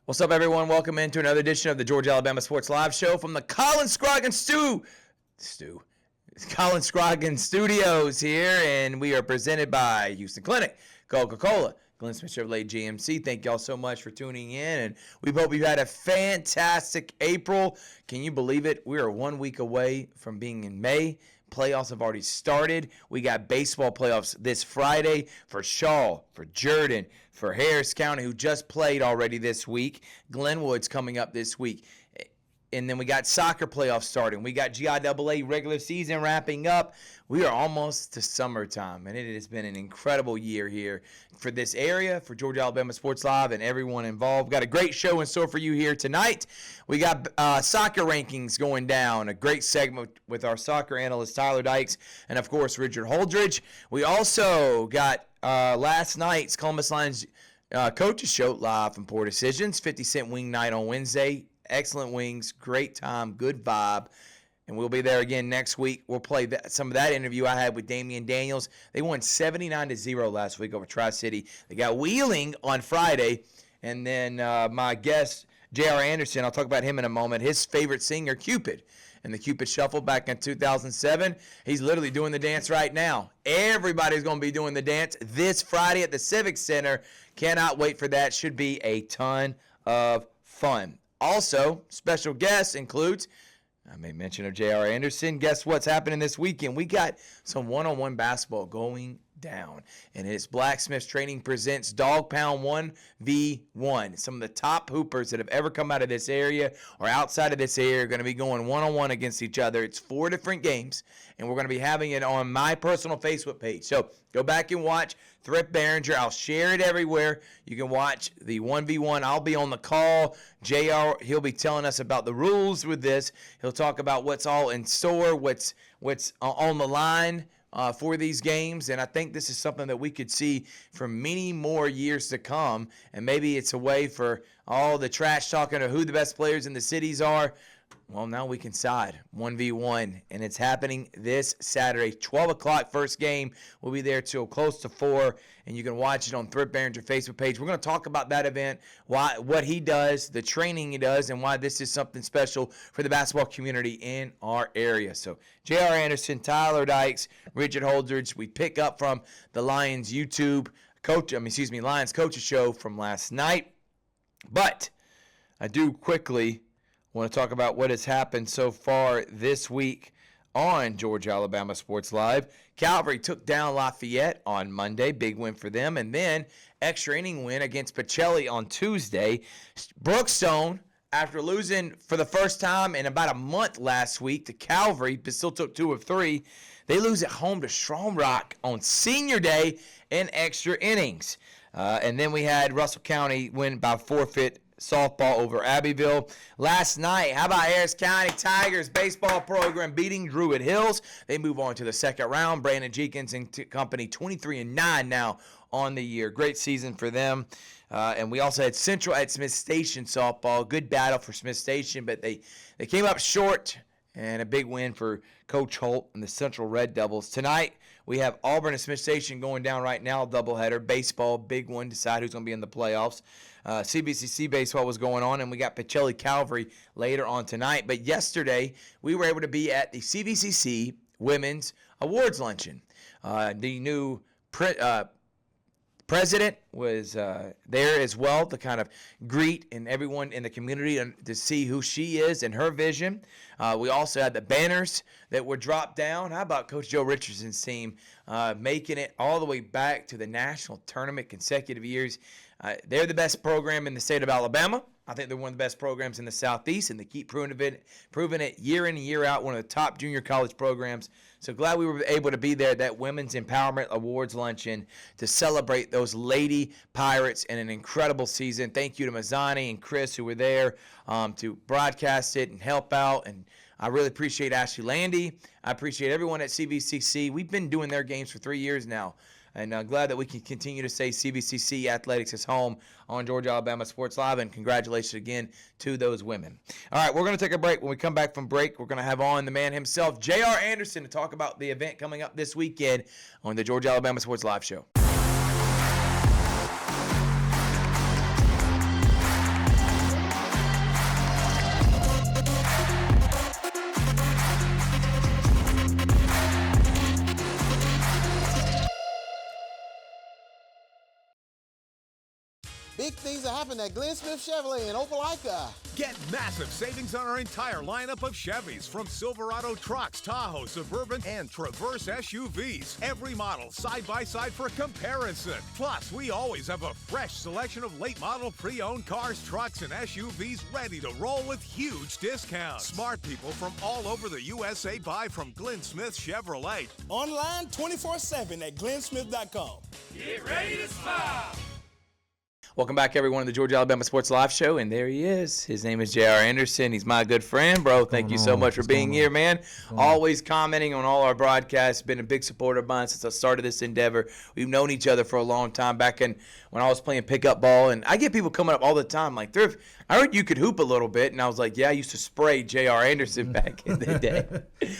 What's up, everyone? Welcome into another edition of the Georgia Alabama Sports Live Show from the Colin Scroggins Studios here, and we are presented by Houston Clinic, Coca-Cola, Glenn Smith Chevrolet GMC. Thank y'all so much for tuning in, and we hope you've had a fantastic April. Can you believe it? We are 1 week away from being in May. Playoffs have already started. We got baseball playoffs this Friday for Shaw, for Jordan, for Harris County, who just played already this week. Glenwood's coming up this week. And then we got soccer playoffs starting. We got GIAA regular season wrapping up. We are almost to summertime, and it has been an incredible year here for this area, for Georgia Alabama Sports Live, and everyone involved. Got a great show in store for you here tonight. We got soccer rankings going down, a great segment with our soccer analyst Tyler Dykes, and of course Richard Holdridge. We also got last night's Columbus Lions coaches show live from Poor Decisions, 50 Cent Wing Night on Wednesday. Excellent wings, great time, good vibe. And we'll be there again next week. We'll play some of that interview I had with Damian Daniels. They won 79-0 last week over Tri-City. They got Wheeling on Friday. And then my guest, J.R. Anderson, I'll talk about him in a moment. His favorite singer, Cupid, and the Cupid Shuffle back in 2007. He's literally doing the dance right now. Everybody's going to be doing the dance this Friday at the Civic Center. Cannot wait for that. Should be a ton of fun. Also, special guest includes, I made mention of J.R. Anderson. Guess what's happening this weekend? We got some one-on-one basketball going down. And it's Blacksmiths Training presents Dog Pound 1v1. Some of the top hoopers that have ever come out of this area or outside of this area are going to be going one-on-one against each other. It's 4 different games, and we're going to be having it on my personal Facebook page. So go back and watch Thrift Behringer. I'll share it everywhere. You can watch the 1v1. I'll be on the call. JR, he'll be telling us about the rules with this. He'll talk about what's all in store, what's on the line for these games. And I think this is something that we could see for many more years to come. And maybe it's a way for all the trash talking of who the best players in the cities are. Well, now we can side 1v1, and it's happening this Saturday, 12 o'clock, first game. We'll be there till close to 4, and you can watch it on Thrift Behringer Facebook page. We're going to talk about that event, what he does, the training he does, and why this is something special for the basketball community in our area. So, J.R. Anderson, Tyler Dykes, Richard Holdridge, we pick up from the Lions Lions Coaches Show from last night. But I do quickly want to talk about what has happened so far this week on Georgia Alabama Sports Live. Calvary took down Lafayette on Monday. Big win for them. And then extra inning win against Pacelli on Tuesday. Brookstone, after losing for the first time in about a month last week to Calvary, but still took 2 of 3, they lose at home to Strong Rock on Senior Day in extra innings. And then we had Russell County win by forfeit softball over Abbeville. Last night, how about Harris County Tigers baseball program beating Druid Hills? They move on to the second round. Brandon Jenkins and company 23-9 now on the year. Great season for them. And we also had Central at Smith Station softball. Good battle for Smith Station, but they came up short. And a big win for Coach Holt and the Central Red Devils. Tonight, we have Auburn and Smith Station going down right now, doubleheader. Baseball, big one, decide who's going to be in the playoffs. CBCC baseball was going on, and we got Pacelli Calvary later on tonight. But yesterday, we were able to be at the CBCC Women's Awards Luncheon. The new president was there as well to kind of greet and everyone in the community to see who she is and her vision. We also had the banners that were dropped down. How about Coach Joe Richardson's team making it all the way back to the national tournament consecutive years? They're the best program in the state of Alabama. I think they're one of the best programs in the Southeast, and they keep proving it year in and year out, one of the top junior college programs. So glad we were able to be there at that Women's Empowerment Awards Luncheon to celebrate those Lady Pirates in an incredible season. Thank you to Mazzani and Chris who were there to broadcast it and help out. And I really appreciate Ashley Landy. I appreciate everyone at CVCC. We've been doing their games for 3 years now. And I'm glad that we can continue to say CVCC Athletics is home on Georgia Alabama Sports Live. And congratulations again to those women. All right, we're going to take a break. When we come back from break, we're going to have on the man himself, J.R. Anderson, to talk about the event coming up this weekend on the Georgia Alabama Sports Live show. big things are happening at Glenn Smith Chevrolet in Opelika. Get massive savings on our entire lineup of Chevys, from Silverado trucks, Tahoe, Suburban, and Traverse SUVs. Every model side by side for comparison. Plus, we always have a fresh selection of late model pre-owned cars, trucks, and SUVs ready to roll with huge discounts. Smart people from all over the USA buy from Glenn Smith Chevrolet. Online 24/7 at glennsmith.com. Get ready to smile. Welcome back, everyone, to the Georgia Alabama Sports Live Show, and there he is. His name is J.R. Anderson. He's my good friend, bro. Thank you so much for being here, man. Always commenting on all our broadcasts. Been a big supporter of mine since I started this endeavor. We've known each other for a long time, back in when I was playing pickup ball, and I get people coming up all the time like, Thrift, I heard you could hoop a little bit, and I was like, yeah, I used to spray J.R. Anderson back in the day.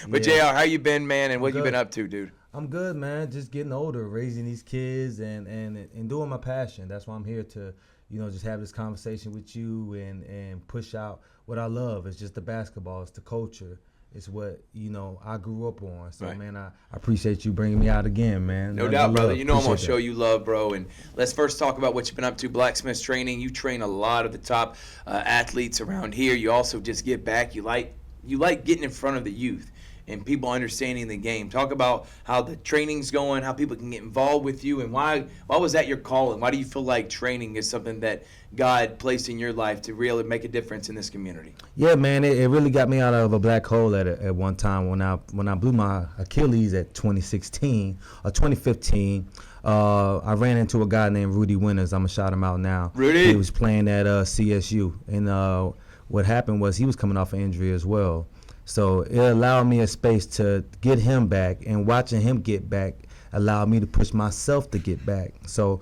But J.R., how you been, man, and what you been up to, dude? I'm good, man. Just getting older, raising these kids, and doing my passion. That's why I'm here to, just have this conversation with you and push out what I love. It's just the basketball. It's the culture. It's what, I grew up on. So, right. Man, I appreciate you bringing me out again, man. No doubt, brother. I'm going to show you love, bro. And let's first talk about what you've been up to, Blacksmiths Training. You train a lot of the top athletes around here. You also just get back. You like getting in front of the youth and people understanding the game. Talk about how the training's going, how people can get involved with you, and why was that your calling? Why do you feel like training is something that God placed in your life to really make a difference in this community? Yeah, man, it really got me out of a black hole at one time when I blew my Achilles at 2016 or 2015. I ran into a guy named Rudy Winters. I'm gonna shout him out now. Rudy. He was playing at CSU, and what happened was he was coming off an injury as well. So it allowed me a space to get him back, and watching him get back allowed me to push myself to get back. So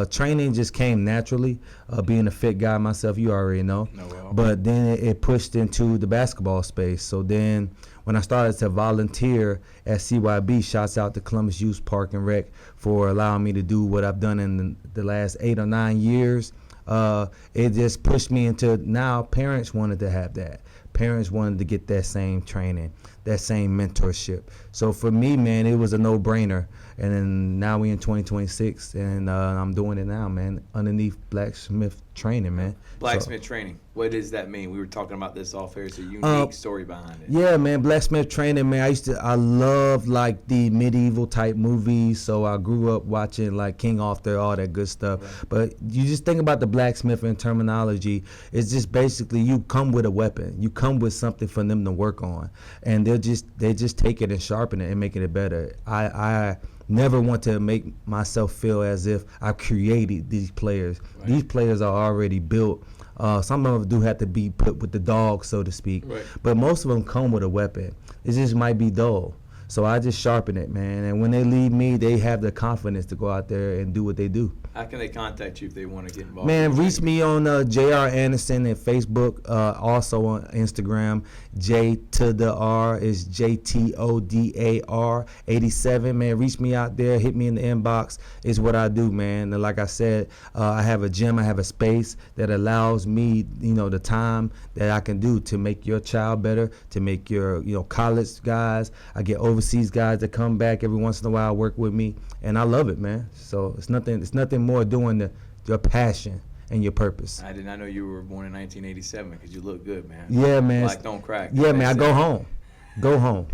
training just came naturally, being a fit guy myself, you already know. But then it pushed into the basketball space. So then when I started to volunteer at CYB, shouts out to Columbus Youth Park and Rec for allowing me to do what I've done in the last 8 or 9 years. It just pushed me into, now parents wanted to have that. Parents wanted to get that same training, that same mentorship. So for me, man, it was a no-brainer. And then now we in 2026, and I'm doing it now, man, underneath Blacksmith Training, man. Blacksmith Training. What does that mean? We were talking about this off air. It's a unique story behind it. Yeah, man, Blacksmith Training, man. I love like the medieval type movies, so I grew up watching like King Arthur, all that good stuff. Right. But you just think about the blacksmith in terminology. It's just basically you come with a weapon. You come with something for them to work on, and they just take it and sharpen it and making it better. I never want to make myself feel as if I created these players. Right. These players are already built. Some of them do have to be put with the dog, so to speak. Right. But most of them come with a weapon. It just might be dull. So I just sharpen it, man. And when they leave me, they have the confidence to go out there and do what they do. How can they contact you if they want to get involved? Man, reach me on J.R. Anderson at Facebook, also on Instagram. J to the R is JTODAR 87. Man, reach me out there. Hit me in the inbox. Is what I do, man. And like I said, I have a gym. I have a space that allows me, the time that I can do to make your child better, to make your, college guys. I get overseas guys that come back every once in a while, work with me, and I love it, man. So it's nothing more doing your passion and your purpose. I did not know you were born in 1987 because you look good, man. Yeah, man. Black don't crack. Yeah, man. I go home. Go home.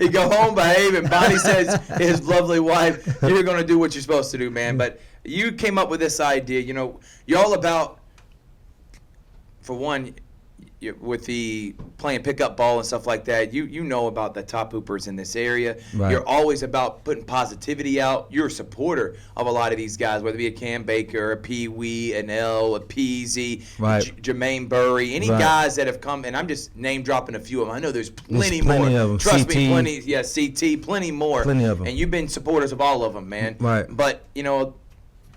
He go home, behave, and Bonnie says his lovely wife, you're going to do what you're supposed to do, man. But you came up with this idea. You're all about, for one, with the playing pickup ball and stuff like that, you know about the top hoopers in this area. Right. You're always about putting positivity out. You're a supporter of a lot of these guys, whether it be a Cam Baker, a Pee Wee, an L, a Peasy, right. Jermaine Burry, any right. guys that have come, and I'm just name dropping a few of them. I know there's plenty more. Of them. Trust CT. me, plenty. Yeah, CT, plenty more. Plenty of them. And you've been supporters of all of them, man. Right. But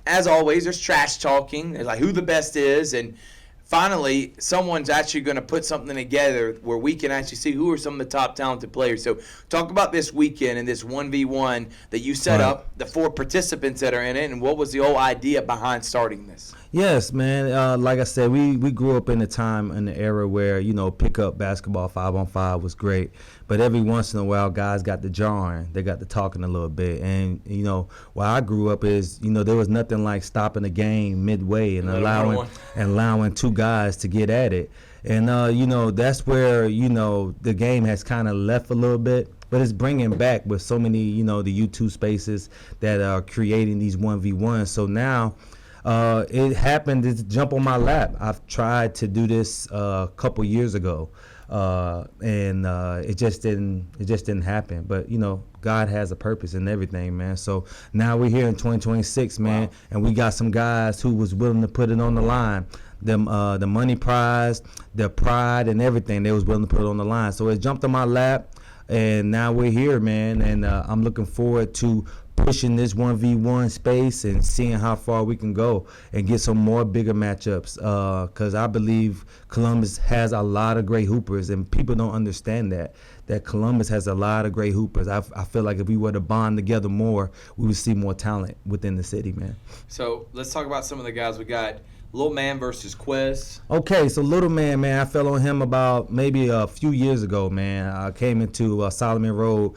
as always, there's trash talking. There's like who the best is, and finally, someone's actually going to put something together where we can actually see who are some of the top talented players. So talk about this weekend and this 1v1 that you set up, the 4 participants that are in it, and what was the whole idea behind starting this? Yes, man. Like I said, we grew up in a time in the era where, pickup basketball 5-on-5 was great. But every once in a while, guys got the jarring. They got the talking a little bit. And, where I grew up is, there was nothing like stopping the game midway and allowing two guys to get at it. And, that's where, the game has kind of left a little bit. But it's bringing back with so many, the YouTube spaces that are creating these 1v1s. So now it happened to jump on my lap. I've tried to do this a couple years ago, and it just didn't happen. But God has a purpose in everything, man. So now we're here in 2026, man, wow. And we got some guys who was willing to put it on the line. The money prize, the pride, and everything, they was willing to put it on the line. So it jumped on my lap. And now we're here, man, and I'm looking forward to pushing this 1v1 space and seeing how far we can go and get some more bigger matchups, because I believe Columbus has a lot of great hoopers, and people don't understand that Columbus has a lot of great hoopers. I feel like if we were to bond together more, we would see more talent within the city, man. So let's talk about some of the guys we got. Little Man versus Quez. Okay, so Little Man, I fell on him about maybe a few years ago, man. I came into Solomon Road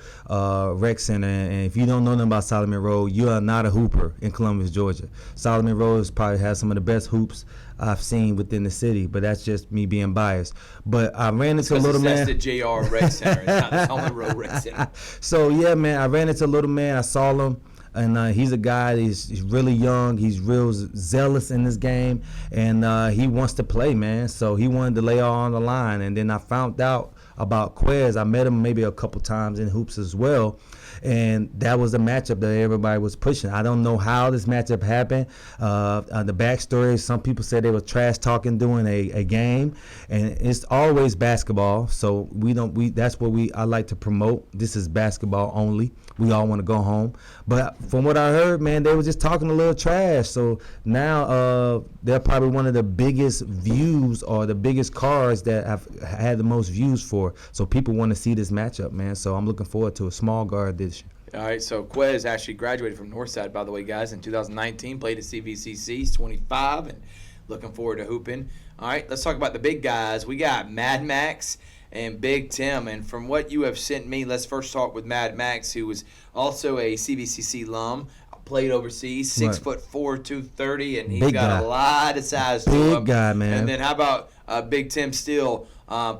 Rec Center, and if you don't know nothing about Solomon Road, you are not a hooper in Columbus, Georgia. Solomon Road probably has some of the best hoops I've seen within the city, but that's just me being biased. But I ran into Little Man. That's the JR Rec Center. It's not the Solomon Road Rec Center. So, yeah, man, I ran into Little Man. I saw him. And he's a guy, he's really young, he's real zealous in this game, and he wants to play, man. So he wanted to lay all on the line. And then I found out about Quez. I met him maybe a couple times in hoops as well. And that was the matchup that everybody was pushing. I don't know how this matchup happened. The backstory, some people said they were trash talking during a game, and it's always basketball. So that's what I like to promote. This is basketball only. We all want to go home. But from what I heard, man, they were just talking a little trash. So now they're probably one of the biggest views or the biggest cards that I've had the most views for. So people want to see this matchup, man. So I'm looking forward to a small guard edition. All right, so Quez actually graduated from Northside, by the way, guys, in 2019. Played at CVCC. He's 25 and looking forward to hooping. All right, let's talk about the big guys. We got Mad Max and Big Tim. And from what you have sent me, let's first talk with Mad Max, who was also a CVCC alum, played overseas, 6'4", 230, and he's big got guy. A lot of size to him. Big guy, man. And then how about Big Tim Steele?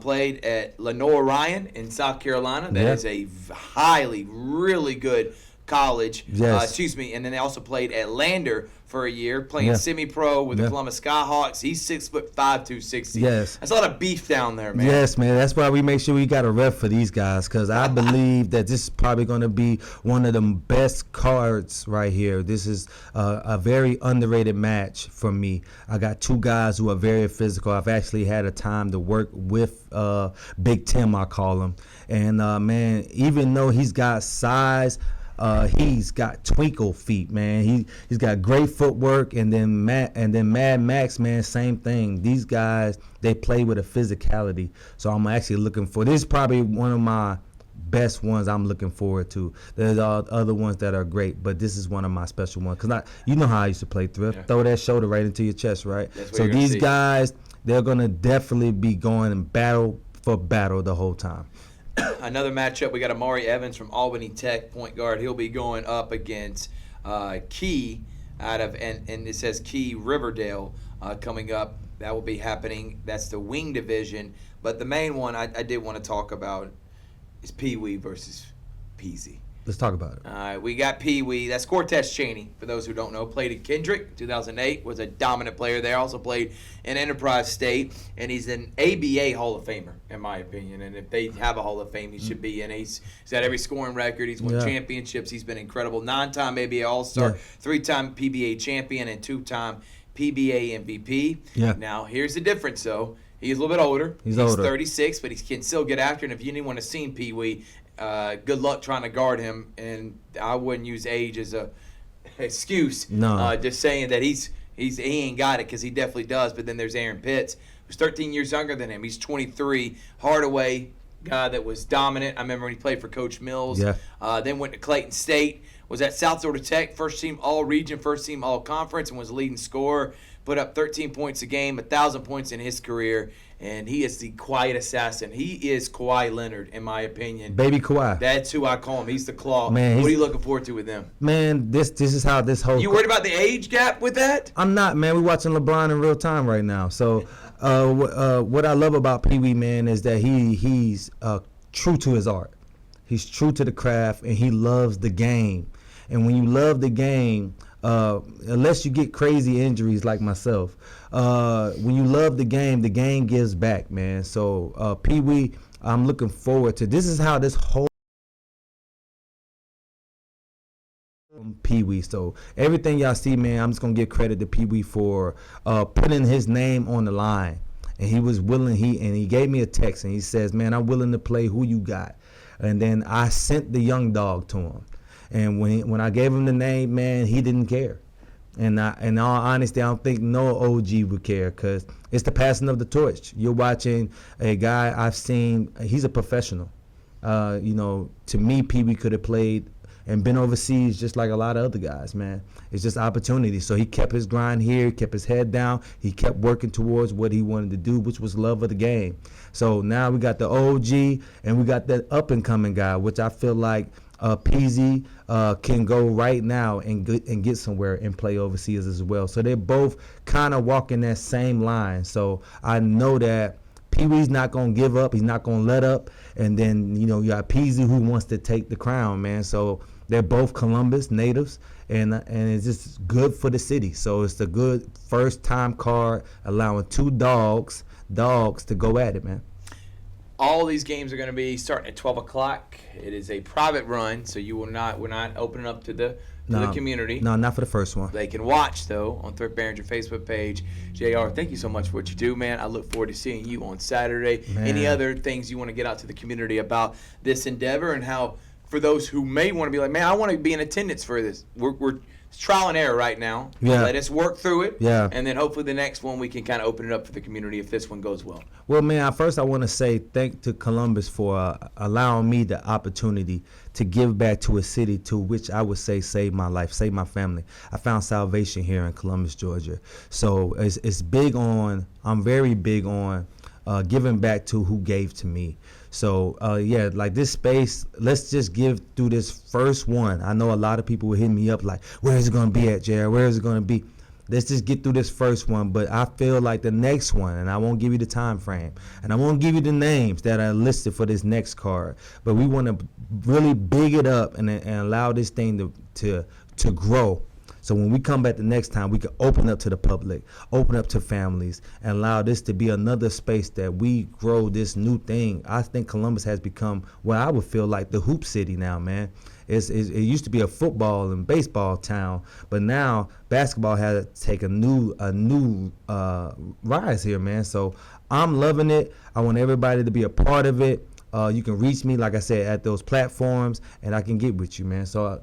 Played at Lenore Ryan in South Carolina. That is a highly, really good college. Yes. And then they also played at Lander for a year, playing semi-pro with the Columbus Skyhawks. He's 6'5", 260. Yes. That's a lot of beef down there, man. Yes, man. That's why we make sure we got a rep for these guys, because I believe that this is probably going to be one of the best cards right here. This is a very underrated match for me. I got two guys who are very physical. I've actually had a time to work with Big Tim, I call him. And, man, even though he's got size, he's got twinkle feet, man. He's got great footwork, and then Mad Max, man, same thing. These guys, they play with a physicality. So I'm actually looking for. This is probably one of my best ones I'm looking forward to. There's other ones that are great, but this is one of my special ones. Because you know how I used to play thrift. Yeah. Throw that shoulder right into your chest, right? So these guys, they're going to definitely be going battle for battle the whole time. Another matchup, we got Amari Evans from Albany Tech, point guard. He'll be going up against Key out of, and it says Key Riverdale coming up. That will be happening. That's the wing division. But the main one I did want to talk about is Pee Wee versus Peasy. Let's talk about it. All right, we got Pee Wee. That's Cortez Chaney, for those who don't know. Played at Kendrick 2008, was a dominant player there. Also played in Enterprise State, and he's an ABA Hall of Famer, in my opinion. And if they have a Hall of Fame, he should be in. He's got every scoring record. He's won championships. He's been incredible. 9-time ABA All-Star, 3-time PBA champion, and 2-time PBA MVP. Yeah. Now, here's the difference, though. He's a little bit older. He's older. 36, but he can still get after it. And if anyone has seen Pee Wee, good luck trying to guard him, and I wouldn't use age as a excuse. No. Just saying that he ain't got it, because he definitely does. But then there's Aaron Pitts, who's 13 years younger than him. He's 23. Hardaway, guy that was dominant. I remember when he played for Coach Mills. Yeah. Then went to Clayton State. Was at South Florida Tech, first team All-Region, first team All-Conference, and was a leading scorer put up 13 points a game, 1,000 points in his career, and he is the quiet assassin. He is Kawhi Leonard, in my opinion. Baby Kawhi. That's who I call him. He's the claw. Man, what are you looking forward to with them? Man, this is how this whole. You worried about the age gap with that? I'm not, man. We're watching LeBron in real time right now. So, what I love about Pee Wee, man, is that he's true to his art. He's true to the craft, and he loves the game. And when you love the game, unless you get crazy injuries like myself, when you love the game gives back, man. So, Pee Wee, I'm looking forward to. This is how this whole Pee Wee. So everything y'all see, man, I'm just gonna give credit to Pee Wee for putting his name on the line. And he was willing. He gave me a text, and he says, "Man, I'm willing to play who you got." And then I sent the young dog to him. And when I gave him the name, man, he didn't care. And in all honesty, I don't think no OG would care, because it's the passing of the torch. You're watching a guy I've seen. He's a professional. To me, Pee Wee could have played and been overseas just like a lot of other guys, man. It's just opportunity. So he kept his grind here, kept his head down. He kept working towards what he wanted to do, which was love of the game. So now we got the OG, and we got that up-and-coming guy, which I feel like Peasy can go right now and get somewhere and play overseas as well. So they're both kind of walking that same line. So I know that Pee Wee's not going to give up. He's not going to let up. And then, you got Peasy who wants to take the crown, man. So they're both Columbus natives, and it's just good for the city. So it's a good first-time card, allowing two dogs to go at it, man. All these games are going to be starting at 12 o'clock. It is a private run, so we're not opening up to the community. No, not for the first one. They can watch, though, on Thrift Behringer Facebook page. JR, thank you so much for what you do, man. I look forward to seeing you on Saturday. Man. Any other things you want to get out to the community about this endeavor, and how, for those who may want to be like, man, I want to be in attendance for this. We're it's trial and error right now. Yeah. Let us work through it. Yeah. And then hopefully the next one we can kind of open it up for the community if this one goes well. Well, man, first I want to say thank to Columbus for allowing me the opportunity to give back to a city to which I would say saved my life, saved my family. I found salvation here in Columbus, Georgia. So I'm very big on giving back to who gave to me. So, like this space, let's just give through this first one. I know a lot of people will hit me up like, where is it going to be at, Jared? Where is it going to be? Let's just get through this first one. But I feel like the next one, and I won't give you the time frame, and I won't give you the names that are listed for this next card, but we want to really big it up and allow this thing to grow. So when we come back the next time, we can open up to the public, open up to families, and allow this to be another space that we grow this new thing. I think Columbus has become what I would feel like the hoop city now, man. It used to be a football and baseball town, but now basketball has taken a new rise here, man. So I'm loving it. I want everybody to be a part of it. You can reach me, like I said, at those platforms, and I can get with you, man. So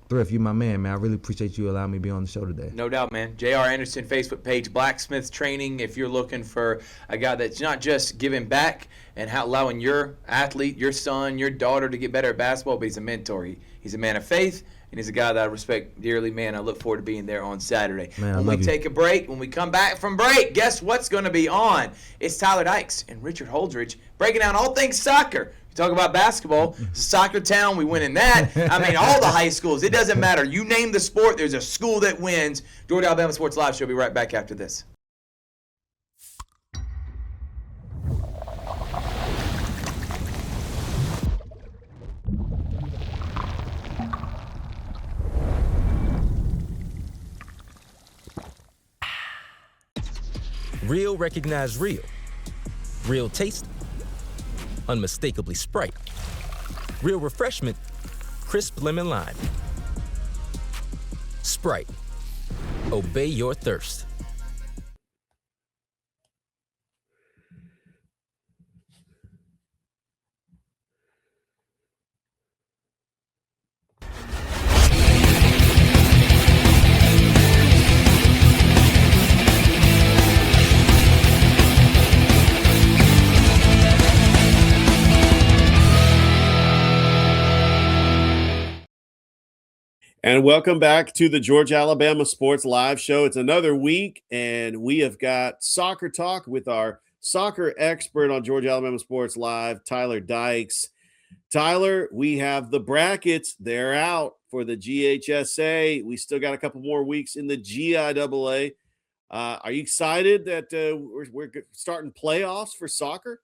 Thrift, you my man. I really appreciate you allowing me to be on the show today. No doubt, man. J.R. Anderson Facebook page, Blacksmith Training. If you're looking for a guy that's not just giving back and allowing your athlete, your son, your daughter to get better at basketball, but he's a mentor. He's a man of faith, and he's a guy that I respect dearly, man. I look forward to being there on Saturday. Man, when we take a break, when we come back from break, guess what's going to be on? It's Tyler Dykes and Richard Holdridge breaking down all things soccer. Talk about basketball, soccer town, we win in that. I mean, all the high schools, it doesn't matter. You name the sport, there's a school that wins. Georgia Alabama Sports Live Show will be right back after this. Real recognize real. Real taste, unmistakably Sprite. Real refreshment, crisp lemon lime. Sprite, obey your thirst. And welcome back to the Georgia Alabama Sports Live Show. It's another week, and we have got soccer talk with our soccer expert on Georgia Alabama Sports Live, Tyler Dykes. Tyler, we have the brackets. They're out for the GHSA. We still got a couple more weeks in the GIAA. Are you excited that we're starting playoffs for soccer?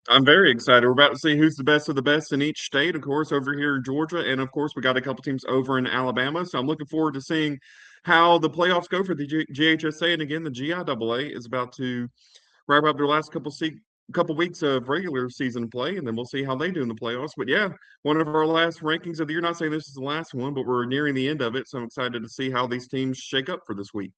I'm very excited. We're about to see who's the best of the best in each state, of course, over here in Georgia. And, of course, we got a couple teams over in Alabama. So I'm looking forward to seeing how the playoffs go for the GHSA. And, again, the GIAA is about to wrap up their last couple weeks of regular season play, and then we'll see how they do in the playoffs. But, yeah, one of our last rankings of the year. Not saying this is the last one, but we're nearing the end of it. So I'm excited to see how these teams shake up for this week.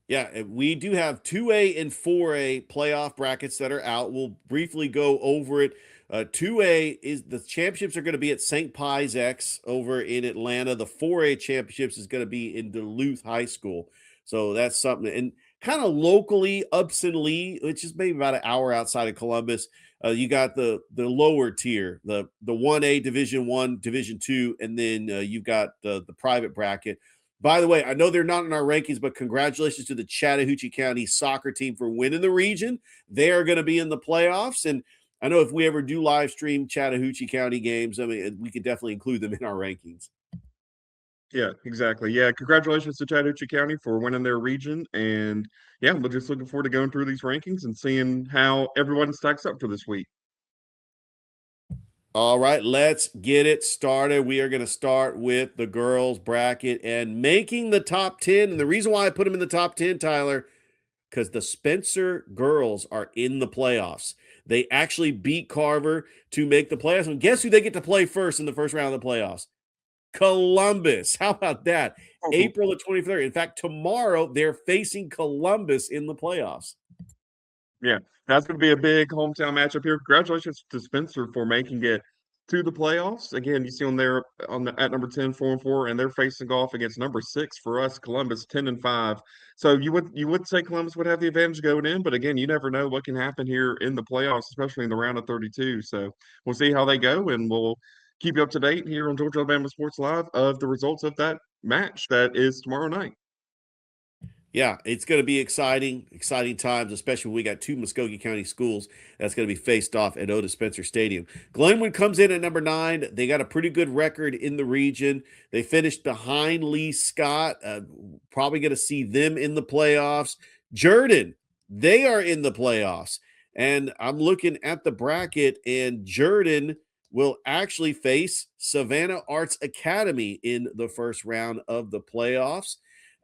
Yeah, we do have 2A and 4A playoff brackets that are out. We'll briefly go over it. 2A is the championships are going to be at St. Pius X over in Atlanta. The 4A championships is going to be in Duluth High School. So that's something. And kind of locally, Upson Lee, which is maybe about an hour outside of Columbus. You got the lower tier, the 1A Division 1, Division 2, and then you've got the private bracket. By the way, I know they're not in our rankings, but congratulations to the Chattahoochee County soccer team for winning the region. They are going to be in the playoffs. And I know if we ever do live stream Chattahoochee County games, I mean, we could definitely include them in our rankings. Yeah, exactly. Yeah, congratulations to Chattahoochee County for winning their region. And, yeah, we're just looking forward to going through these rankings and seeing how everyone stacks up for this week. All right, let's get it started. We are going to start with the girls bracket and making the top 10. And the reason why I put them in the top 10, Tyler, because the Spencer girls are in the playoffs. They actually beat Carver to make the playoffs. And guess who they get to play first in the first round of the playoffs? Columbus. How about that? April the 23rd. In fact, tomorrow they're facing Columbus in the playoffs. Yeah, that's going to be a big hometown matchup here. Congratulations to Spencer for making it to the playoffs. Again, you see them there at number 10, 4-4, and they're facing off against number 6 for us, Columbus, 10-5. So you would say Columbus would have the advantage going in, but again, you never know what can happen here in the playoffs, especially in the round of 32. So we'll see how they go, and we'll keep you up to date here on Georgia Alabama Sports Live of the results of that match that is tomorrow night. Yeah, it's going to be exciting times, especially when we got two Muskogee County schools that's going to be faced off at Otis Spencer Stadium. Glenwood comes in at number 9. They got a pretty good record in the region. They finished behind Lee Scott. Probably going to see them in the playoffs. Jordan, they are in the playoffs. And I'm looking at the bracket, and Jordan will actually face Savannah Arts Academy in the first round of the playoffs.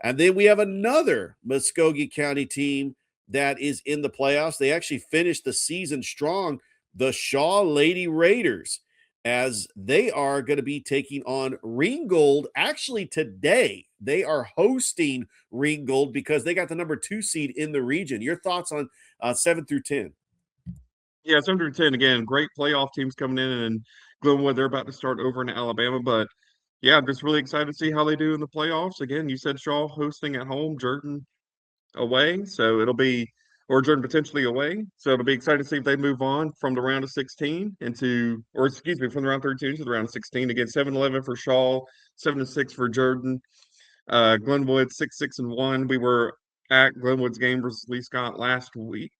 And then we have another Muskogee County team that is in the playoffs. They actually finished the season strong, the Shaw Lady Raiders, as they are going to be taking on Ringgold. Actually, today, they are hosting Ringgold because they got the number 2 seed in the region. Your thoughts on 7 through 10? Yeah, 7 through 10, again, great playoff teams coming in, and Glenwood, they're about to start over in Alabama, but yeah, I'm just really excited to see how they do in the playoffs. Again, you said Shaw hosting at home, Jordan away, so it'll be, or Jordan potentially away. So it'll be exciting to see if they move on from the round of 16 into, or excuse me, from the round 32 to the round of 16. Again, 7-11 for Shaw, 7-6 for Jordan. Glenwood 6-6-1. We were at Glenwood's game versus Lee Scott last week.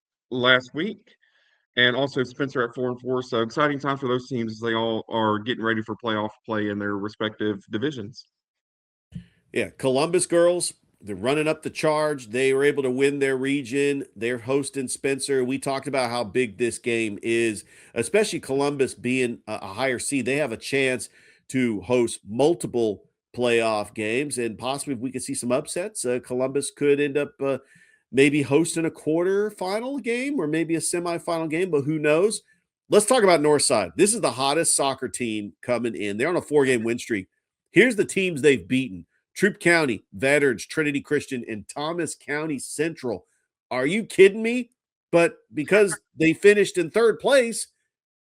And also Spencer at 4-4. So exciting time for those teams as they all are getting ready for playoff play in their respective divisions. Yeah, Columbus girls, they're running up the charge. They were able to win their region. They're hosting Spencer. We talked about how big this game is, especially Columbus being a higher seed. They have a chance to host multiple playoff games, and possibly if we could see some upsets, Columbus could end up maybe hosting a quarterfinal game or maybe a semifinal game, but who knows? Let's talk about Northside. This is the hottest soccer team coming in. They're on a 4-game win streak. Here's the teams they've beaten: Troup County, Veterans, Trinity Christian, and Thomas County Central. Are you kidding me? But because they finished in 3rd place,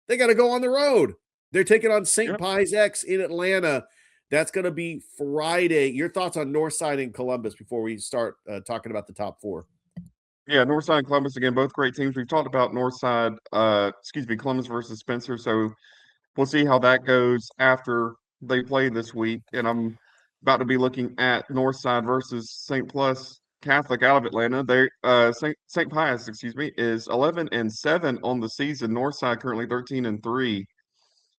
they got to go on the road. They're taking on St. Pius X in Atlanta. That's going to be Friday. Your thoughts on Northside and Columbus before we start talking about the top 4? Yeah, Northside and Columbus, again, both great teams. We've talked about Columbus versus Spencer. So we'll see how that goes after they play this week, and I'm about to be looking at Northside versus St. Plus Catholic out of Atlanta. They St. Pius, excuse me, is 11-7 on the season. Northside currently 13-3.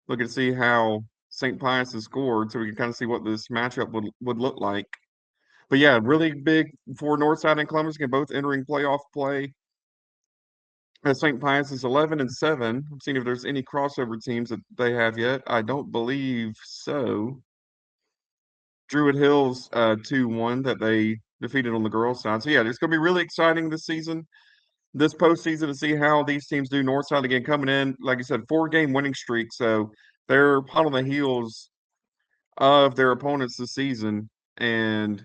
Looking to see how St. Pius has scored, so we can kind of see what this matchup would look like. But yeah, really big for Northside and Columbus, again, both entering playoff play. St. Pius is 11-7. I'm seeing if there's any crossover teams that they have yet. I don't believe so. Druid Hills 2-1 that they defeated on the girls' side. So yeah, it's going to be really exciting this season, this postseason, to see how these teams do. Northside again coming in, like I said, 4-game winning streak. So they're hot on the heels of their opponents this season. And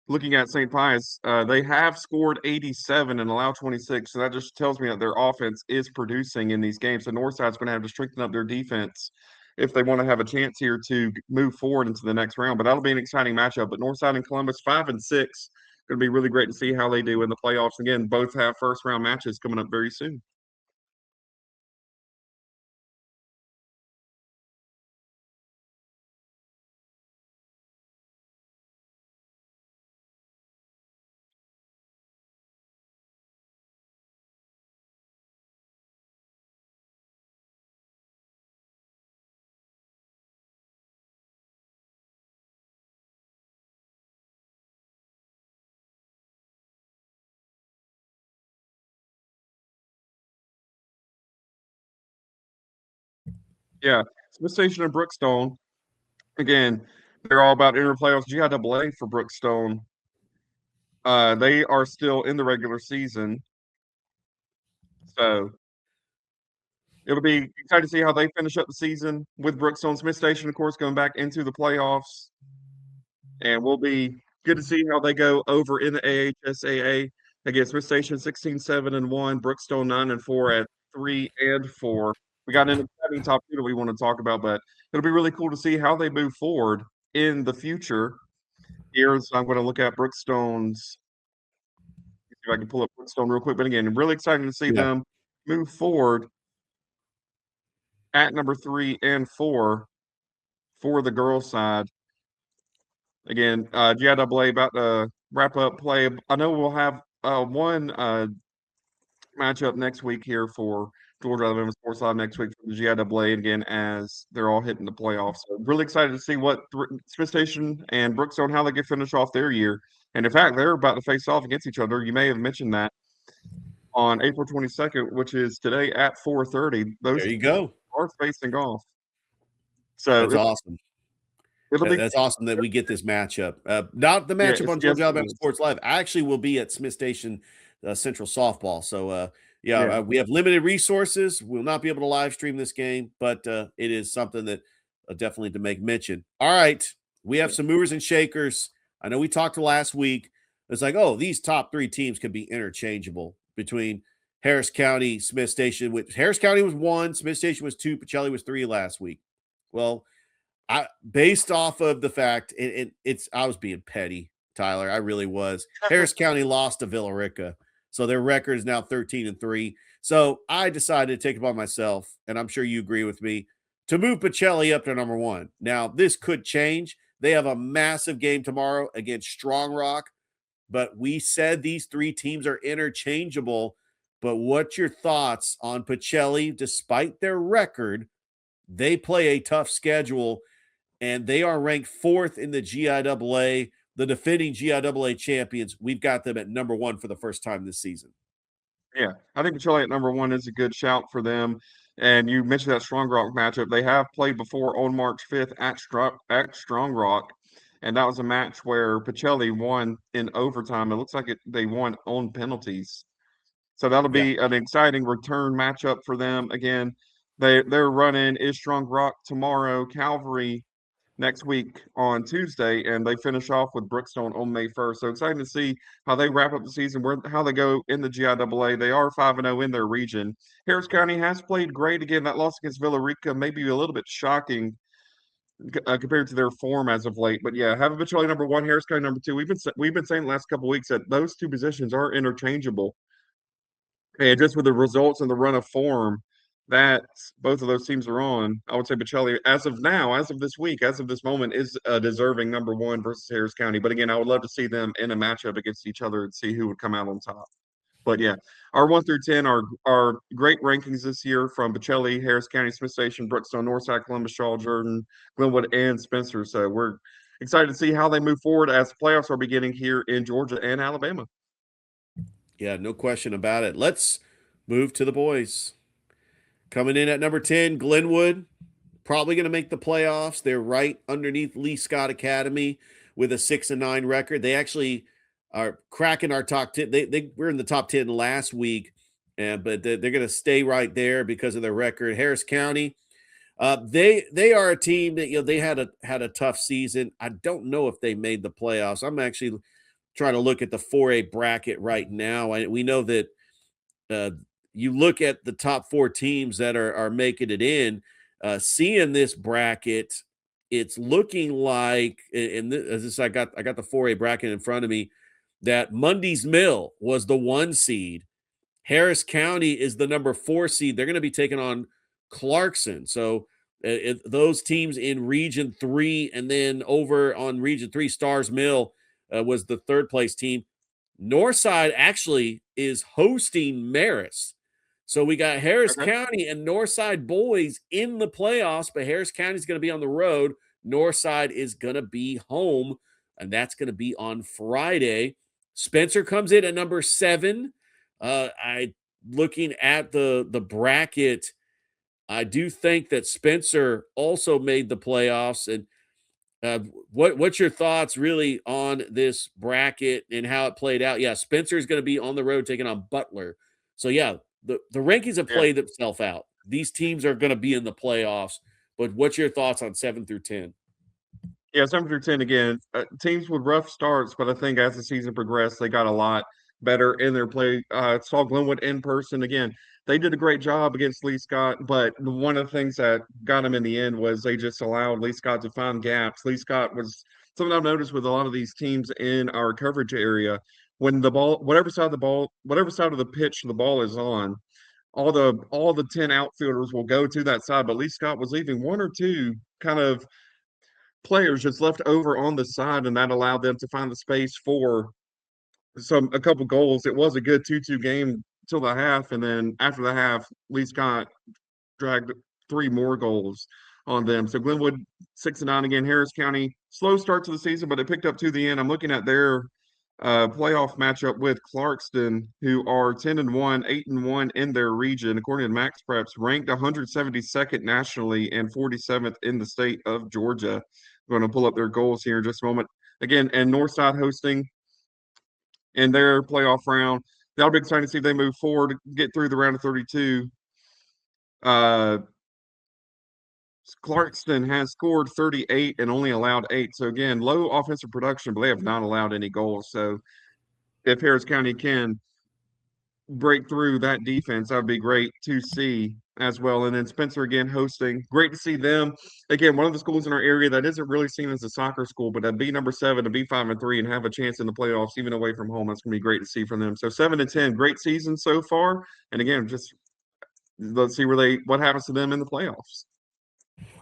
looking at St. Pius, they have scored 87 and allowed 26. So that just tells me that their offense is producing in these games. So Northside's going to have to strengthen up their defense if they want to have a chance here to move forward into the next round. But that'll be an exciting matchup. But Northside and Columbus, 5-6. Going to be really great to see how they do in the playoffs. Again, both have first round matches coming up very soon. Yeah, Smith Station and Brookstone. Again, they're all about inter playoffs. GIAA for Brookstone. They are still in the regular season. So it'll be exciting to see how they finish up the season with Brookstone. Smith Station, of course, going back into the playoffs. And we'll be good to see how they go over in the AHSAA. Again, Smith Station 16-7-1, Brookstone 9-4 at 3-4. We got an exciting top two that we want to talk about, but it'll be really cool to see how they move forward in the future. Here, so I'm going to look at Brookstone's. See if I can pull up Brookstone real quick. But again, really exciting to see them move forward at number 3 and 4 for the girls' side. Again, GIAA about to wrap up play. I know we'll have one matchup next week here for Georgia Alabama Sports Live next week for the GIAA again as they're all hitting the playoffs. So really excited to see what Smith Station and Brookstone, how they can finish off their year. And in fact, they're about to face off against each other. You may have mentioned that on April 22nd, which is today at 4:30. There you go. Are facing off. So that's awesome. That's awesome that we get this matchup. Not the matchup on Georgia Alabama Sports Live. I actually will be at Smith Station Central Softball. So, we have limited resources. We'll not be able to live stream this game, but it is something that definitely to make mention. All right. We have some movers and shakers. I know we talked last week. It's like, oh, these top 3 teams could be interchangeable between Harris County, Smith Station. Harris County was 1, Smith Station was 2, Pacelli was 3 last week. Well, based off of the fact, I was being petty, Tyler. I really was. Harris County lost to Villa Rica, so their record is now 13-3. So I decided to take it upon myself, and I'm sure you agree with me, to move Pacelli up to number 1. Now, this could change. They have a massive game tomorrow against Strong Rock, but we said these 3 teams are interchangeable. But what's your thoughts on Pacelli? Despite their record, they play a tough schedule, and they are ranked 4th in the GIAA, the defending GIAA champions. We've got them at number 1 for the first time this season. Yeah, I think Pacelli at number 1 is a good shout for them. And you mentioned that Strong Rock matchup. They have played before on March 5th at Strong Rock, and that was a match where Pacelli won in overtime. It looks like they won on penalties. So that'll be an exciting return matchup for them. Again, their run-in is Strong Rock tomorrow, Calvary next week on Tuesday, and they finish off with Brookstone on May 1st. So exciting to see how they wrap up the season, how they go in the GIAA. They are 5-0 in their region. Harris County has played great. Again, that loss against Villa Rica may be a little bit shocking compared to their form as of late. But yeah, having Pacelli number 1, Harris County number 2. We've been saying the last couple of weeks that those 2 positions are interchangeable. And just with the results and the run of form that both of those teams are on, I would say Bocelli, as of now, as of this week, as of this moment, is a deserving number one versus Harris County. But again, I would love to see them in a matchup against each other and see who would come out on top. But yeah, our 1 through 10 are great rankings this year from Bocelli, Harris County, Smith Station, Brookstone, Northside, Columbus, Shaw, Jordan, Glenwood, and Spencer. So we're excited to see how they move forward as the playoffs are beginning here in Georgia and Alabama. Yeah, no question about it. Let's move to the boys. Coming in at number 10, Glenwood, probably going to make the playoffs. They're right underneath Lee Scott Academy with a 6-9 record. They actually are cracking our top 10. They were in the top 10 last week, but they're going to stay right there because of their record. Harris County, they are a team that they had a tough season. I don't know if they made the playoffs. I'm actually trying to look at the 4A bracket right now. We know that you look at the top 4 teams that are making it in. Seeing this bracket, it's looking like, and I got the 4A bracket in front of me, that Mundy's Mill was the 1 seed. Harris County is the number 4 seed. They're going to be taking on Clarkson. So those teams in Region 3, and then over on Region 3, Stars Mill was the 3rd place team. Northside actually is hosting Marist. So we got Harris County and Northside boys in the playoffs, but Harris County is going to be on the road. Northside is going to be home, and that's going to be on Friday. Spencer comes in at number 7. Looking at the bracket, I do think that Spencer also made the playoffs. And what's your thoughts really on this bracket and how it played out? Yeah, Spencer is going to be on the road taking on Butler. So yeah, the rankings have played themselves out. These teams are going to be in the playoffs. But what's your thoughts on 7 through 10? Yeah, 7 through 10 again. Teams with rough starts, but I think as the season progressed, they got a lot better in their play. Saw Glenwood in person again. They did a great job against Lee Scott, but one of the things that got them in the end was they just allowed Lee Scott to find gaps. Lee Scott was something I've noticed with a lot of these teams in our coverage area. When the ball, whatever side of the pitch the ball is on, all the 10 outfielders will go to that side. But Lee Scott was leaving 1 or 2 kind of players just left over on the side, and that allowed them to find the space for a couple goals. It was a good 2-2 game till the half, and then after the half, Lee Scott dragged 3 more goals on them. So Glenwood 6-9 again. Harris County, slow start to the season, but it picked up to the end. I'm looking at their playoff matchup with Clarkston, who are 10-1, 8-1 in their region, according to Max Preps, ranked 172nd nationally and 47th in the state of Georgia. I'm going to pull up their goals here in just a moment. Again, and Northside hosting in their playoff round. That'll be exciting to see if they move forward, get through the round of 32. Clarkston has scored 38 and only allowed 8. So again, low offensive production, but they have not allowed any goals. So if Harris County can break through that defense, that would be great to see as well. And then Spencer again hosting. Great to see them. Again, one of the schools in our area that isn't really seen as a soccer school, but to be number 7, to be 5-3 and have a chance in the playoffs, even away from home, that's going to be great to see from them. So 7-10, great season so far. And again, just let's see what happens to them in the playoffs.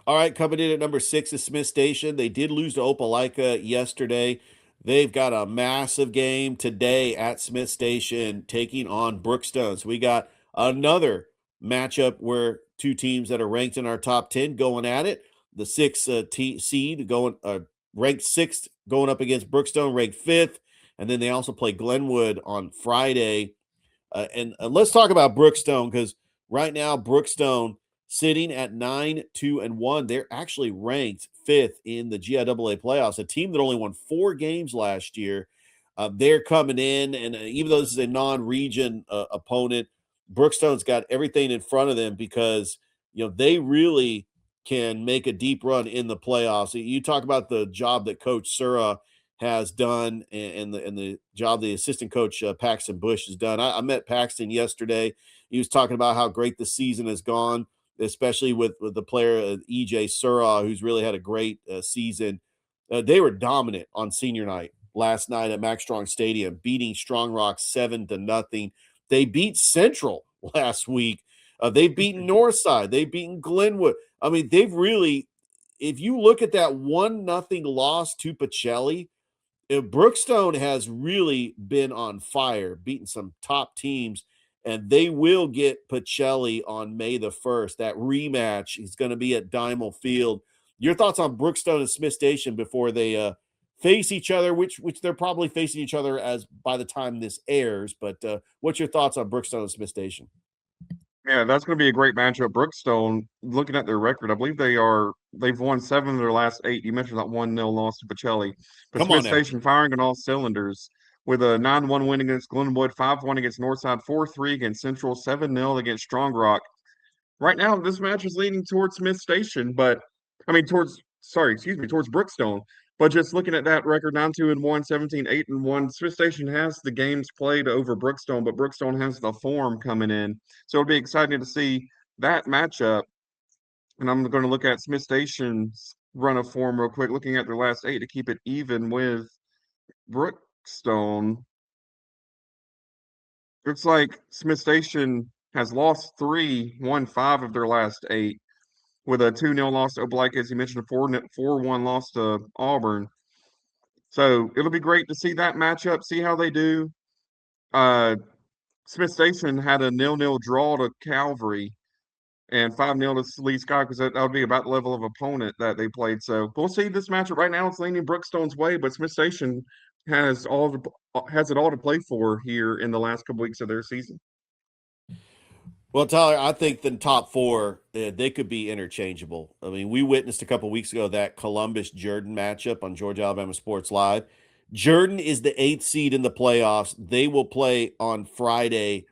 All right, coming in at number 6 is Smith Station. They did lose to Opelika yesterday. They've got a massive game today at Smith Station taking on Brookstone. So we got another matchup where 2 teams that are ranked in our top 10 going at it. The 6th seed going ranked 6th going up against Brookstone, ranked 5th. And then they also play Glenwood on Friday. And let's talk about Brookstone, because right now Brookstone sitting at 9-2-1. They're actually ranked 5th in the GIAA playoffs, a team that only won 4 games last year. They're coming in, and even though this is a non-region opponent, Brookstone's got everything in front of them because they really can make a deep run in the playoffs. You talk about the job that Coach Sura has done and the job the assistant coach Paxton Bush has done. I met Paxton yesterday. He was talking about how great the season has gone, especially with the player EJ Sura, who's really had a great season. They were dominant on senior night last night at Max Strong Stadium, beating Strong Rock 7-0. They beat Central last week They've beaten Northside. They've beaten Glenwood. I mean, they've really, if you look at that 1-0 loss to Pacelli, Brookstone has really been on fire, beating some top teams, and they will get Pacelli on May the 1st. That rematch is going to be at Diamond Field. Your thoughts on Brookstone and Smith Station before they face each other, which they're probably facing each other as by the time this airs. But what's your thoughts on Brookstone and Smith Station? Yeah, that's going to be a great matchup. Brookstone, looking at their record, I believe they've won 7 of their last 8. You mentioned that 1-0 loss to Pacelli. But Come Smith on now. Station firing on all cylinders with a 9-1 win against Glenwood, 5-1 against Northside, 4-3 against Central, 7-0 against Strong Rock. Right now, this match is leaning towards Smith Station, towards Brookstone. But just looking at that record, 9-2-1, 17-8-1, Smith Station has the games played over Brookstone, but Brookstone has the form coming in. So it'll be exciting to see that matchup. And I'm going to look at Smith Station's run of form real quick, looking at their last 8 to keep it even with Brookstone. Looks like Smith Station has lost 3, won 5 of their last 8, with a 2-0 loss to Opelika, as you mentioned, a 4-1 loss to Auburn. So it'll be great to see that matchup, see how they do. Smith Station had a 0-0 draw to Calvary and 5-0 to Lee Scott, because that would be about the level of opponent that they played. So we'll see this matchup. Right now it's leaning Brookstone's way, but Smith Station has it all to play for here in the last couple weeks of their season. Well, Tyler, I think the top 4, they could be interchangeable. I mean, we witnessed a couple weeks ago that Columbus-Jordan matchup on Georgia Alabama Sports Live. Jordan is the 8th seed in the playoffs. They will play on Friday.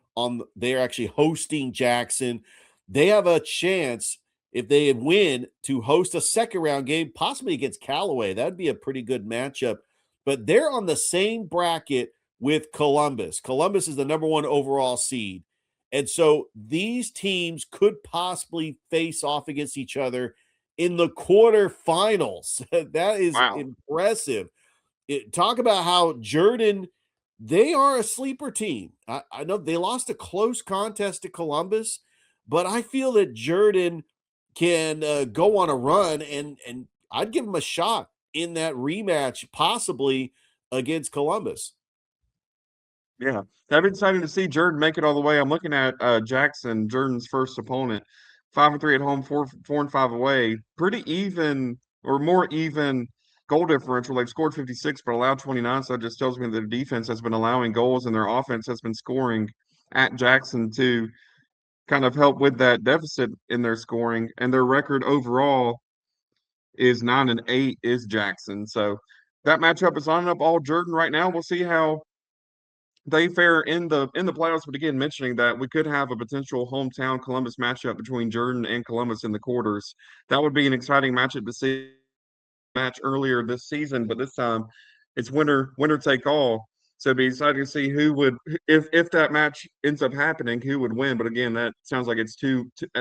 They're actually hosting Jackson. They have a chance, if they win, to host a second-round game, possibly against Callaway. That would be a pretty good matchup. But they're on the same bracket with Columbus. Columbus is the number 1 overall seed. And so these teams could possibly face off against each other in the quarterfinals. That is impressive. Talk about how Jordan, they are a sleeper team. I know they lost a close contest to Columbus, but I feel that Jordan can go on a run, and I'd give them a shot in that rematch, possibly against Columbus. Yeah, that'd be exciting to see Jordan make it all the way. I'm looking at Jackson, Jordan's first opponent, 5-3 at home, 4-5 away. Pretty even, or more even goal differential. They've scored 56 but allowed 29, so it just tells me that their defense has been allowing goals and their offense has been scoring at Jackson to kind of help with that deficit in their scoring. And their record overall is 9-8 is Jackson. So that matchup is lining up all Jordan right now. We'll see how they fare in the playoffs, but again, mentioning that we could have a potential hometown Columbus matchup between Jordan and Columbus in the quarters. That would be an exciting matchup to see match earlier this season, but this time it's winner take all. So it'd be exciting to see who would, if that match ends up happening, who would win. But again, that sounds like it's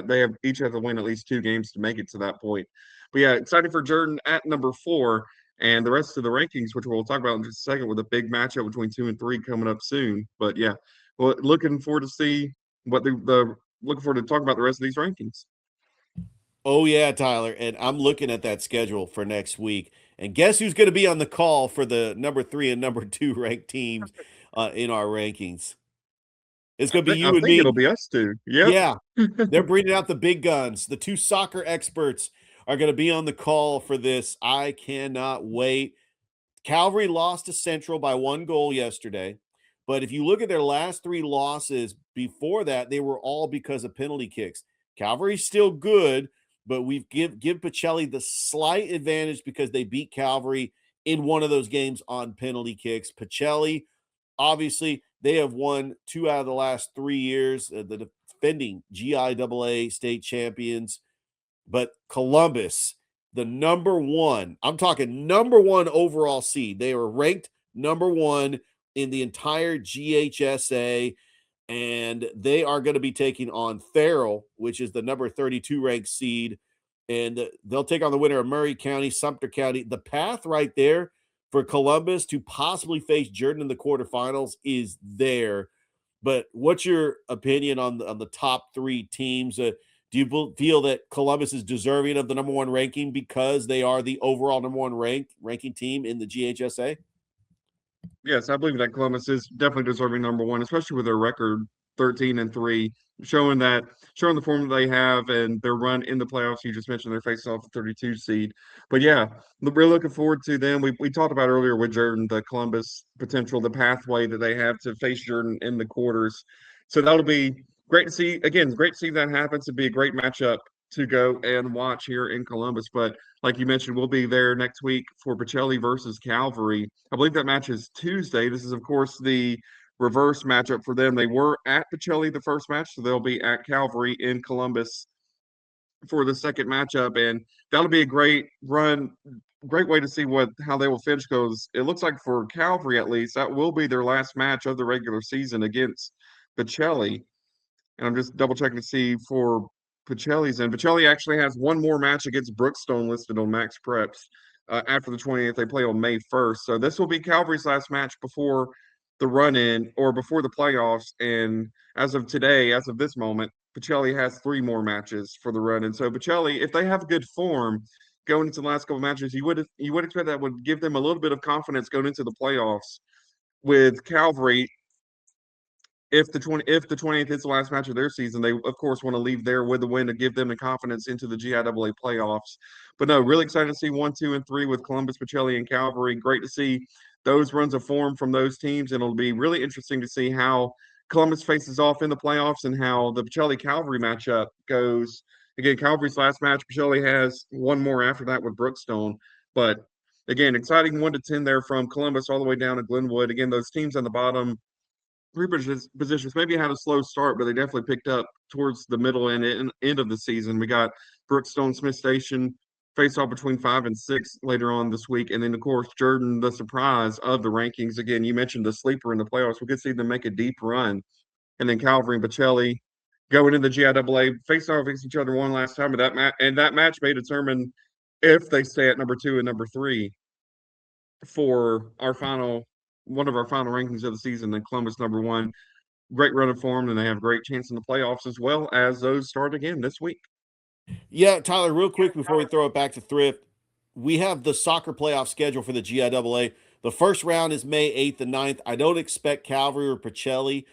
they each have to win at least 2 games to make it to that point. But yeah, exciting for Jordan at number 4. And the rest of the rankings, which we'll talk about in just a second, with a big matchup between 2 and 3 coming up soon. But yeah, well, looking forward to see what looking forward to talk about the rest of these rankings. Oh yeah, Tyler, and I'm looking at that schedule for next week. And guess who's going to be on the call for the number 3 and number 2 ranked teams in our rankings? It's going to be you and me. It'll be us too. Yep. Yeah, they're bringing out the big guns. The 2 soccer experts are going to be on the call for this. I cannot wait. Calvary lost to Central by 1 goal yesterday, but if you look at their last 3 losses before that, they were all because of penalty kicks. Calvary's still good, but we've give Pacelli the slight advantage because they beat Calvary in one of those games on penalty kicks. Pacelli, obviously, they have won 2 out of the last 3 years, the defending GIAA state champions. But Columbus, the number 1, I'm talking number 1 overall seed. They were ranked number 1 in the entire GHSA, and they are going to be taking on Farrell, which is the number 32 ranked seed, and they'll take on the winner of Murray County, Sumter County. The path right there for Columbus to possibly face Jordan in the quarterfinals is there. But what's your opinion on the top 3 teams? Do you feel that Columbus is deserving of the number 1 ranking because they are the overall number 1 ranking team in the GHSA? Yes, I believe that Columbus is definitely deserving number 1, especially with their record 13-3, showing the form that they have and their run in the playoffs. You just mentioned they're facing off the 32 seed. But yeah, we're looking forward to them. We talked about earlier with Jordan, the Columbus potential, the pathway that they have to face Jordan in the quarters. So that'll be great to see. Again, great to see that happen. It'd be a great matchup to go and watch here in Columbus. But like you mentioned, we'll be there next week for Pacelli versus Calvary. I believe that match is Tuesday. This is, of course, the reverse matchup for them. They were at Pacelli the first match, so they'll be at Calvary in Columbus for the second matchup, and that'll be a great run, great way to see how they will finish. Goes. It looks like for Calvary, at least, that will be their last match of the regular season against Pacelli. And I'm just double checking to see for Pacelli's end. Pacelli actually has one more match against Brookstone listed on Max Preps after the 28th. They play on May 1st. So this will be Calvary's last match before the run-in or before the playoffs. And as of today, as of this moment, Pacelli has 3 more matches for the run-in. So Pacelli, if they have good form going into the last couple matches, you would expect that would give them a little bit of confidence going into the playoffs. With Calvary, if the 20th is the last match of their season, they of course want to leave there with the win to give them the confidence into the GIAA playoffs. But no, really excited to see 1, 2, and 3 with Columbus, Pacelli, and Calvary. Great to see those runs of form from those teams, and it'll be really interesting to see how Columbus faces off in the playoffs and how the Pacelli-Calvary matchup goes. Again, Calvary's last match, Pacelli has one more after that with Brookstone. But again, exciting 1 to 10 there from Columbus all the way down to Glenwood. Again, those teams on the bottom 3 positions maybe had a slow start, but they definitely picked up towards the middle and end of the season. We got Brookstone, Smith Station face off between 5 and 6 later on this week. And then, of course, Jordan, the surprise of the rankings. Again, you mentioned the sleeper in the playoffs. We could see them make a deep run. And then Calvary and Pacelli going into the GIAA, face off against each other one last time. And that match may determine if they stay at number 2 and number 3 for one of our final rankings of the season. Then Columbus number 1. Great run of form, and they have a great chance in the playoffs as well as those start again this week. Yeah, Tyler, real quick before we throw it back to Thrift, we have the soccer playoff schedule for the GIAA. The first round is May 8th and 9th. I don't expect Calvary or Pacelli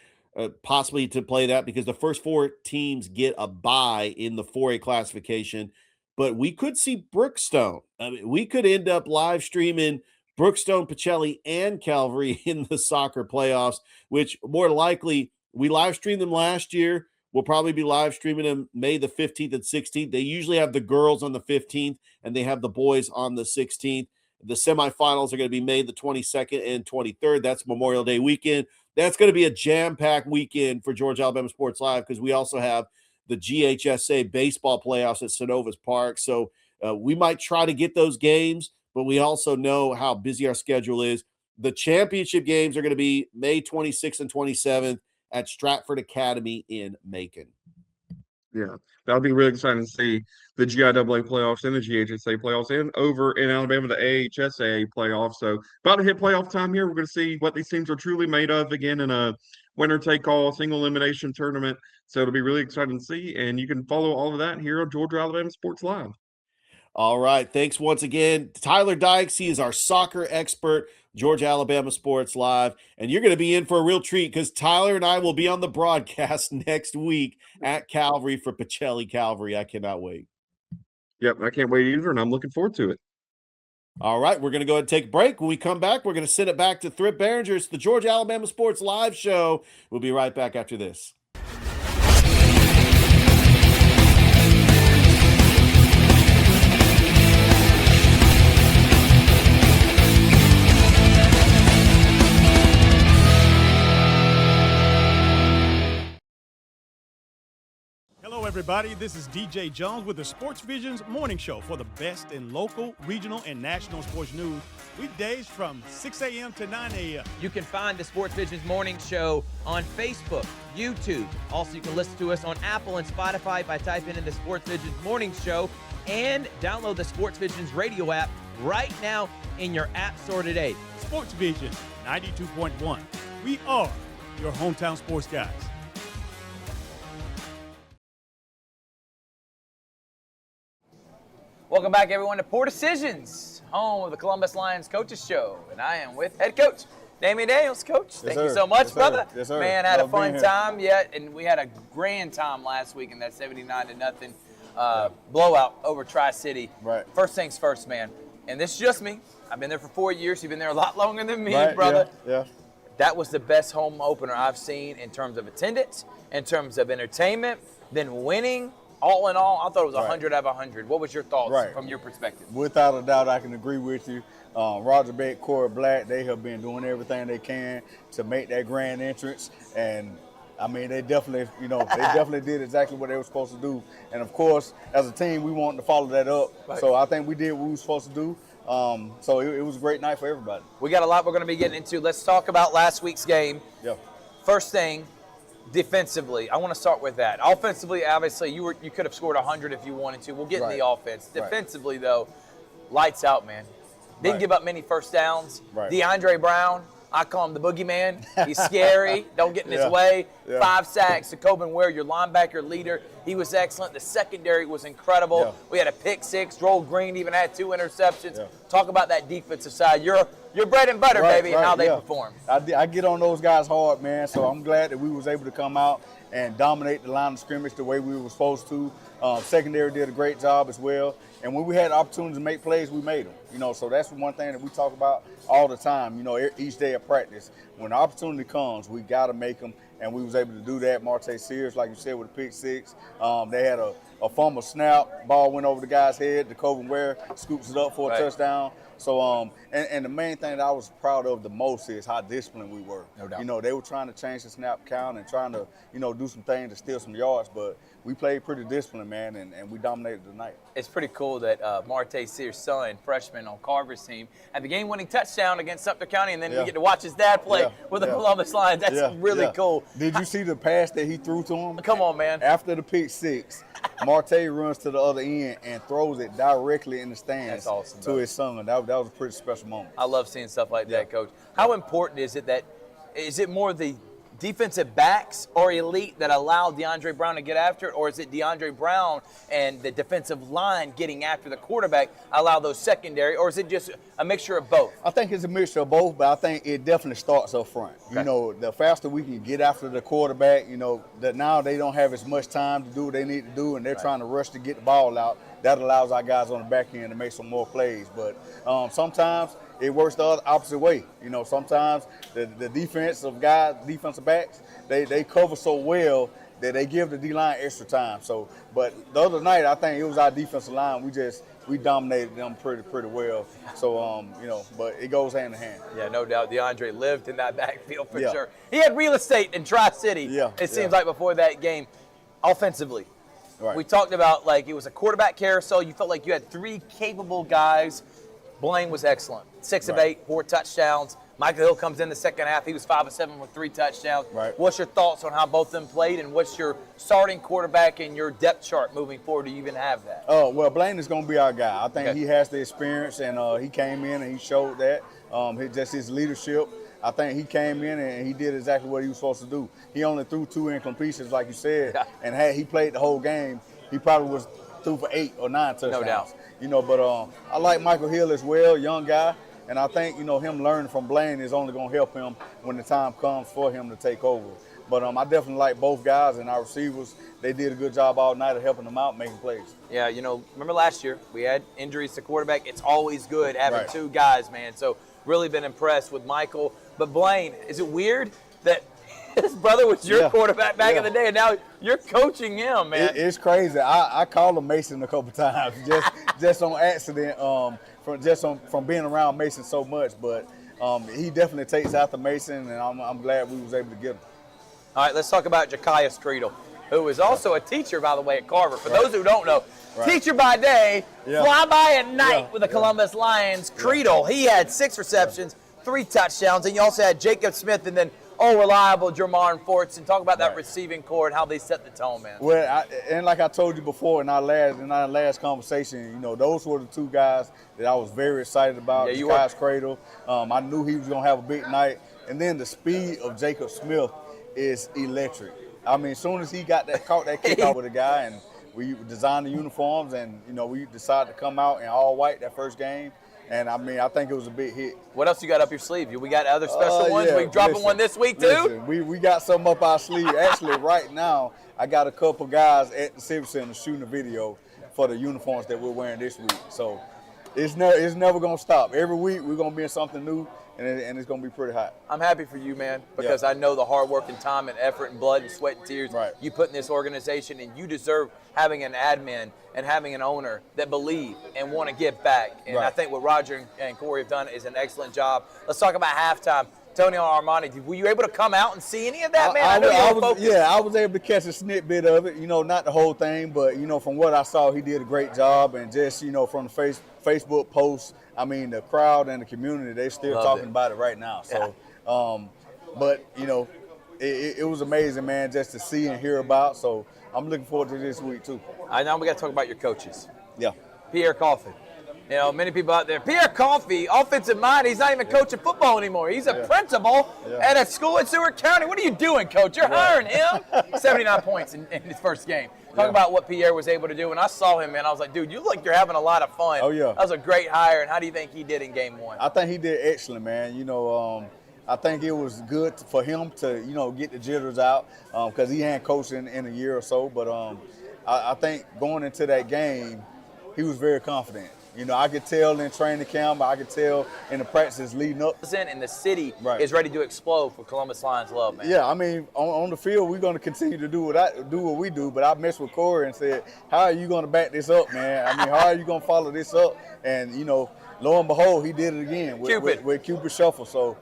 possibly to play that because the first 4 teams get a bye in the 4A classification. But we could see Brookstone. I mean, we could end up live streaming Brookstone, Pacelli, and Calvary in the soccer playoffs, which more likely we live streamed them last year. We'll probably be live streaming them May the 15th and 16th. They usually have the girls on the 15th and they have the boys on the 16th. The semifinals are going to be May the 22nd and 23rd. That's Memorial Day weekend. That's going to be a jam-packed weekend for Georgia Alabama Sports Live because we also have the GHSA baseball playoffs at Synovus Park. So we might try to get those games, but we also know how busy our schedule is. The championship games are going to be May 26th and 27th at Stratford Academy in Macon. Yeah, that'll be really exciting to see the GIAA playoffs and the GHSA playoffs, and over in Alabama, the AHSA playoffs. So about to hit playoff time here. We're going to see what these teams are truly made of again in a winner-take-all single elimination tournament. So it'll be really exciting to see, and you can follow all of that here on Georgia Alabama Sports Live. All right. Thanks once again. Tyler Dykes, he is our soccer expert, Georgia Alabama Sports Live. And you're going to be in for a real treat because Tyler and I will be on the broadcast next week at Calvary for Pacelli Calvary. I cannot wait. Yep, I can't wait either, and I'm looking forward to it. All right, we're going to go ahead and take a break. When we come back, we're going to send it back to Thrift Behringer. It's the Georgia Alabama Sports Live show. We'll be right back after this. Hello, everybody. This is DJ Jones with the Sports Visions Morning Show for the best in local, regional, and national sports news. Weekdays from 6 a.m. to 9 a.m. You can find the Sports Visions Morning Show on Facebook, YouTube. Also, you can listen to us on Apple and Spotify by typing in the Sports Visions Morning Show and download the Sports Visions radio app right now in your app store today. Sports Vision 92.1. We are your hometown sports guys. Welcome back, everyone, to Poor Decisions, home of the Columbus Lions Coaches Show. And I am with head coach Damian Daniels. Coach, thank you so much, brother. Yes, sir. Man, had a Love being fun here. time yet, and we had a grand time last week in that 79-0 blowout over Tri-City. Right. First things first, man. And this is just me. I've been there for 4 years. You've been there a lot longer than me, Right, brother. Yeah. That was the best home opener I've seen in terms of attendance, in terms of entertainment, then winning. All in all, I thought it was 100 out of 100. What was your thoughts Right. from your perspective? Without a doubt, I can agree with you. Roger Beck, Corey Black, they have been doing everything they can to make that grand entrance. And, I mean, they definitely, did exactly what they were supposed to do. And, of course, as a team, we wanted to follow that up. Right. So I think we did what we were supposed to do. So it was a great night for everybody. We got a lot we're going to be getting into. Let's talk about last week's game. Yeah. First thing, defensively, I want to start with that. Offensively, obviously, you could have scored 100 if you wanted to. We'll get in Right. the offense. Right. Defensively, though, lights out, man. Didn't Right. give up many first downs. Right. DeAndre Brown, I call him the boogeyman. He's scary. Don't get in his Yeah. way. Yeah. 5 sacks. Jacobin Ware, your linebacker leader, he was excellent. The secondary was incredible. Yeah. We had a pick six. Joel Green even had 2 interceptions. Yeah. Talk about that defensive side. Your bread and butter, baby, and how they yeah. perform. I get on those guys hard, man. So I'm glad that we was able to come out and dominate the line of scrimmage the way we were supposed to. Secondary did a great job as well. And when we had the opportunity to make plays, we made them. So that's one thing that we talk about all the time, each day of practice. When the opportunity comes, we got to make them. And we was able to do that. Marte Sears, like you said, with a pick six. They had a fumble snap. Ball went over the guy's head. Jacobin Ware scoops it up for a touchdown. So, and the main thing that I was proud of the most is how disciplined we were. No doubt. They were trying to change the snap count and trying to, do some things to steal some yards, but we played pretty disciplined, man, and we dominated the night. It's pretty cool that Marte Sears' son, freshman on Carver's team, had the game-winning touchdown against Sumter County, and then we get to watch his dad play with the Columbus Lions. That's really cool. Did you see the pass that he threw to him? Come on, man. After the pick six, Marte runs to the other end and throws it directly in the stands That's awesome, to bro. his son. That was a pretty special moment. I love seeing stuff like that, Coach. How important is it more the defensive backs or elite that allow DeAndre Brown to get after it, or is it DeAndre Brown and the defensive line getting after the quarterback allow those secondary, or is it just a mixture of both? I think it's a mixture of both, but I think it definitely starts up front. Okay. The faster we can get after the quarterback, that now they don't have as much time to do what they need to do, and they're trying to rush to get the ball out. That allows our guys on the back end to make some more plays. But sometimes it works the opposite way. Sometimes the defensive backs, they cover so well that they give the D-line extra time. So, but the other night, I think it was our defensive line. We dominated them pretty well. So, but it goes hand in hand. Yeah, no doubt. DeAndre lived in that backfield for Yeah. sure. He had real estate in Tri-City, Yeah, it seems yeah. like, before that game. Offensively, Right. we talked about, it was a quarterback carousel. You felt like you had 3 capable guys. Blaine was excellent. 6 of 8, 4 touchdowns. Michael Hill comes in the second half. He was 5 of 7 with 3 touchdowns. Right. What's your thoughts on how both of them played, and what's your starting quarterback and your depth chart moving forward? Do you even have that? Well, Blaine is going to be our guy. I think Okay. he has the experience, and he came in and he showed that. His leadership. I think he came in and he did exactly what he was supposed to do. He only threw 2 incompletions, like you said, Yeah. and had he played the whole game, he probably was threw for 8 or 9 touchdowns. No doubt. But I like Michael Hill as well, young guy, and I think him learning from Blaine is only going to help him when the time comes for him to take over. But I definitely like both guys, and our receivers, they did a good job all night of helping them out, making plays. Yeah, remember last year we had injuries to quarterback. It's always good having Right. 2 guys, man. So really been impressed with Michael. But Blaine, is it weird that his brother was your Yeah. quarterback back in Yeah. the day, and now you're coaching him, man? It's crazy. I called him Mason a couple times, just on accident, from being around Mason so much. But he definitely takes after Mason, and I'm glad we was able to get him. All right, let's talk about Ja'Kias Creedle, who is also a teacher, by the way, at Carver. For those who don't know, teacher by day, fly by at night with the Columbus Lions. Creedle, he had 6 receptions, 3 touchdowns, and you also had Jacob Smith and then reliable Jermarne Fortson. Talk about that receiving core and how they set the tone, man. Well, and like I told you before in our last conversation, those were the 2 guys that I was very excited about. Yeah, you Ja'Kias Creedle. I knew he was going to have a big night. And then the speed of Jacob Smith is electric. I mean, as soon as he caught that kickoff with a guy, and we designed the uniforms, and we decided to come out in all white that first game. And I mean, I think it was a big hit. What else you got up your sleeve? We got other special ones? Yeah. We dropping one this week too? Listen, we got something up our sleeve. Actually, right now, I got a couple guys at the Civic Center shooting a video for the uniforms that we're wearing this week. So it's never gonna stop. Every week we're gonna be in something new, and it's gonna be pretty hot. I'm happy for you, man, because I know the hard work and time and effort and blood and sweat and tears you put in this organization, and you deserve having an admin and having an owner that believe and want to give back. And I think what Roger and Corey have done is an excellent job. Let's talk about halftime. Tony Armani, were you able to come out and see any of that, man? I know you were focused. Yeah, I was able to catch a snippet of it. Not the whole thing, but from what I saw, he did a great job. And just from the Facebook posts, I mean, the crowd and the community, they still talking about it right now. So, but it was amazing, man, just to see and hear about. So I'm looking forward to this week too. Now we got to talk about your coaches. Yeah. Pierre Coffey. Many people out there. Pierre Coffey, offensive mind, he's not even coaching football anymore. He's a principal at a school in Seward County. What are you doing, coach? You're hiring him. 79 points in his first game. Talk about what Pierre was able to do. When I saw him, man, I was like, dude, you look like you're having a lot of fun. Oh, yeah. That was a great hire. And how do you think he did in game one? I think he did excellent, man. I think it was good for him to, get the jitters out because he hadn't coached in a year or so. But I think going into that game, he was very confident. I could tell in training camp, I could tell in the practices leading up. And the city is ready to explode for Columbus Lions love, man. Yeah, I mean, on the field, we're going to continue to do what we do. But I messed with Corey and said, how are you going to back this up, man? I mean, how are you going to follow this up? And, lo and behold, he did it again with Cupid Shuffle. So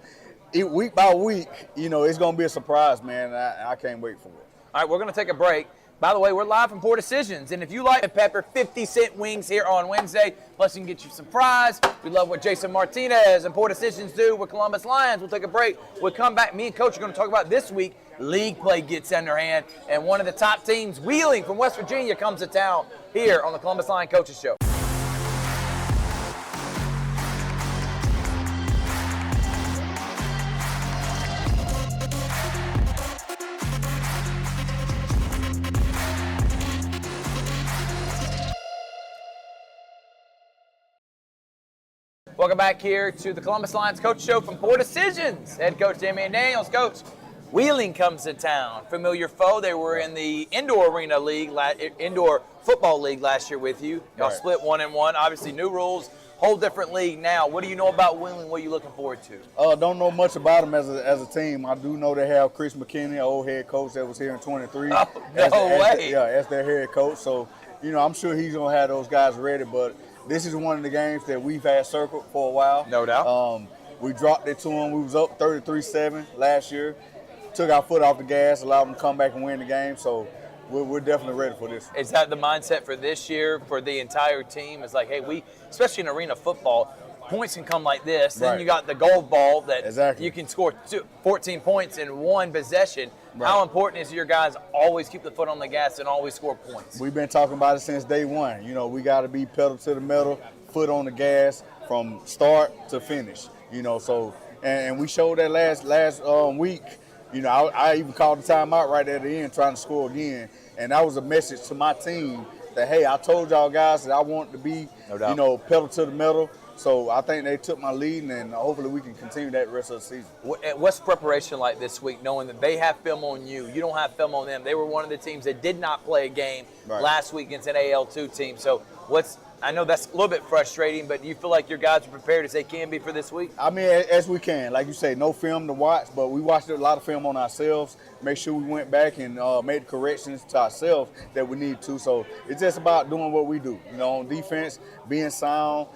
week by week, it's going to be a surprise, man. I can't wait for it. All right, we're going to take a break. By the way, we're live from Poor Decisions, and if you like pepper, 50-cent wings here on Wednesday, plus you can get you some fries. We love what Jason Martinez and Poor Decisions do with Columbus Lions. We'll take a break. We'll come back. Me and Coach are going to talk about this week. League play gets underhand, and one of the top teams, Wheeling from West Virginia, comes to town here on the Columbus Lions Coaches Show. Welcome back here to the Columbus Lions Coach Show from Poor Decisions. Head coach Damian Daniels. Coach, Wheeling comes to town. Familiar foe. They were in the indoor arena league, indoor football league last year with you. Y'all split 1-1. Obviously, new rules, whole different league now. What do you know about Wheeling? What are you looking forward to? Don't know much about them as a team. I do know they have Chris McKinney, old head coach that was here in 23. Oh, no way. As their head coach. So, I'm sure he's going to have those guys ready, but this is one of the games that we've had circled for a while. No doubt. We dropped it to them. We was up 33-7 last year. Took our foot off the gas, allowed them to come back and win the game. So we're definitely ready for this. Is that the mindset for this year for the entire team? It's like, hey, especially in arena football, points can come like this. Then you got the gold ball that you can score 14 points in one possession. Right. How important is your guys always keep the foot on the gas and always score points? We've been talking about it since day one. We got to be pedal to the metal, foot on the gas from start to finish. So and we showed that last week. I even called the timeout right at the end trying to score again. And that was a message to my team that, hey, I told y'all guys that I want to be, pedal to the metal. So I think they took my lead, and hopefully we can continue that the rest of the season. What's preparation like this week, knowing that they have film on you? You don't have film on them. They were one of the teams that did not play a game last week against an AL2 team. So I know that's a little bit frustrating, but do you feel like your guys are prepared as they can be for this week? I mean, as we can. Like you say, no film to watch, but we watched a lot of film on ourselves, make sure we went back and made the corrections to ourselves that we need to. So it's just about doing what we do. On defense, being sound,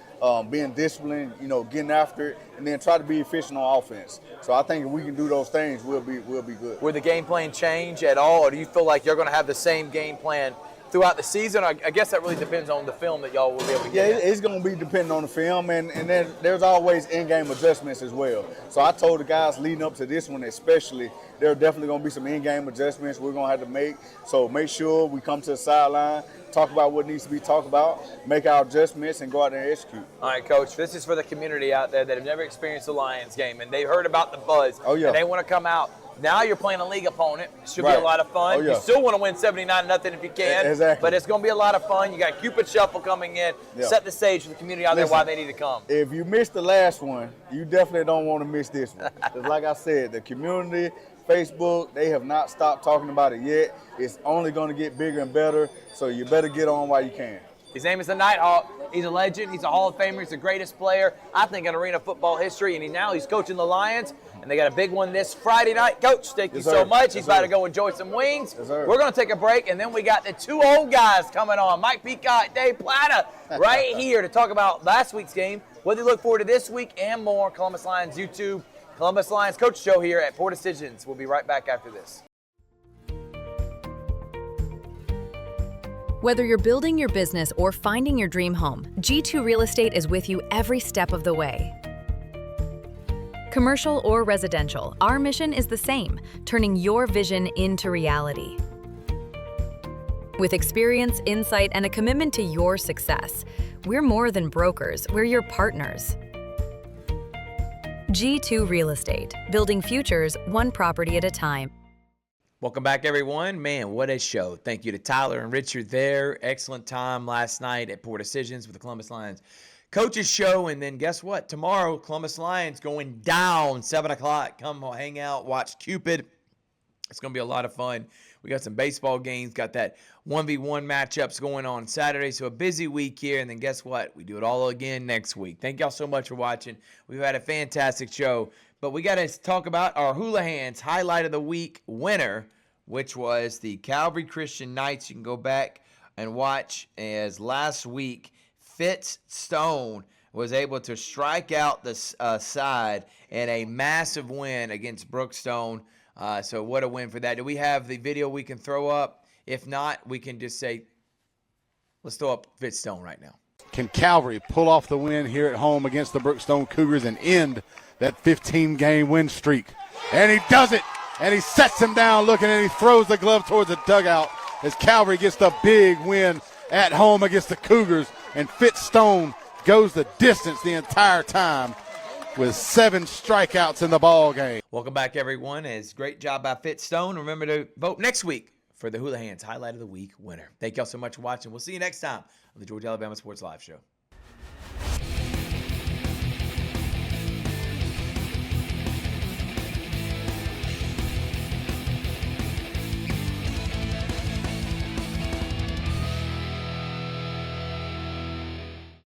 being disciplined, getting after it, and then try to be efficient on offense. So I think if we can do those things, we'll be good. Will the game plan change at all, or do you feel like you're going to have the same game plan throughout the season? I guess that really depends on the film that y'all will be able to get. Yeah, it's going to be depending on the film, and then there's always in-game adjustments as well. So I told the guys leading up to this one especially, there are definitely going to be some in-game adjustments we're going to have to make. So make sure we come to the sideline, talk about what needs to be talked about, make our adjustments, and go out there and execute. All right, Coach, this is for the community out there that have never experienced the Lions game, and they've heard about the buzz. Oh, yeah. And they want to come out. Now you're playing a league opponent. Should be Right. a lot of fun. Oh, yeah. You still want to win 79-0 if you can. Exactly. But it's going to be a lot of fun. You got Cupid Shuffle coming in. Yeah. Set the stage for the community out there Listen, why they need to come. If you missed the last one, you definitely don't want to miss this one. 'Cause like I said, the community, Facebook, they have not stopped talking about it yet. It's only going to get bigger and better, so you better get on while you can. His name is the Nighthawk. He's a legend. He's a Hall of Famer. He's the greatest player, I think, in arena football history. And now he's coaching the Lions, and they got a big one this Friday night. Coach, thank you Yes, so sir. much. He's Yes, about sir. to go enjoy some wings. Yes, sir. We're going to take a break, and then we got the two old guys coming on, Mike Peacock, Dave Plata, right here to talk about last week's game, what they look forward to this week, and more. Columbus Lions YouTube, Columbus Lions Coach Show here at Poor Decisions. We'll be right back after this. Whether you're building your business or finding your dream home, G2 Real Estate is with you every step of the way. Commercial or residential, our mission is the same, turning your vision into reality. With experience, insight, and a commitment to your success, we're more than brokers, we're your partners. G2 Real Estate, building futures one property at a time. Welcome back, everyone. Man, what a show. Thank you to Tyler and Richard there. Excellent time last night at Poor Decisions with the Columbus Lions Coaches Show. And then guess what? Tomorrow, Columbus Lions going down, 7 o'clock. Come hang out, watch Cupid. It's going to be a lot of fun. We got some baseball games, got that 1v1 matchups going on Saturday. So a busy week here. And then guess what? We do it all again next week. Thank y'all so much for watching. We've had a fantastic show. But we got to talk about our Hula Hands Highlight of the Week winner, which was the Calvary Christian Knights. You can go back and watch as last week Fitz Stone was able to strike out the side in a massive win against Brookstone. So what a win for that. Do we have the video we can throw up? If not, we can just say, let's throw up Fitz Stone right now. Can Calvary pull off the win here at home against the Brookstone Cougars and end that 15-game win streak? And he does it, and he sets him down looking, and he throws the glove towards the dugout as Calvary gets the big win at home against the Cougars, and Fitz Stone goes the distance the entire time with 7 strikeouts in the ball game. Welcome back, everyone. It's great job by Fitz Stone. Remember to vote next week for the Hula Hands Highlight of the Week winner. Thank y'all so much for watching. We'll see you next time on the Georgia Alabama Sports Live Show.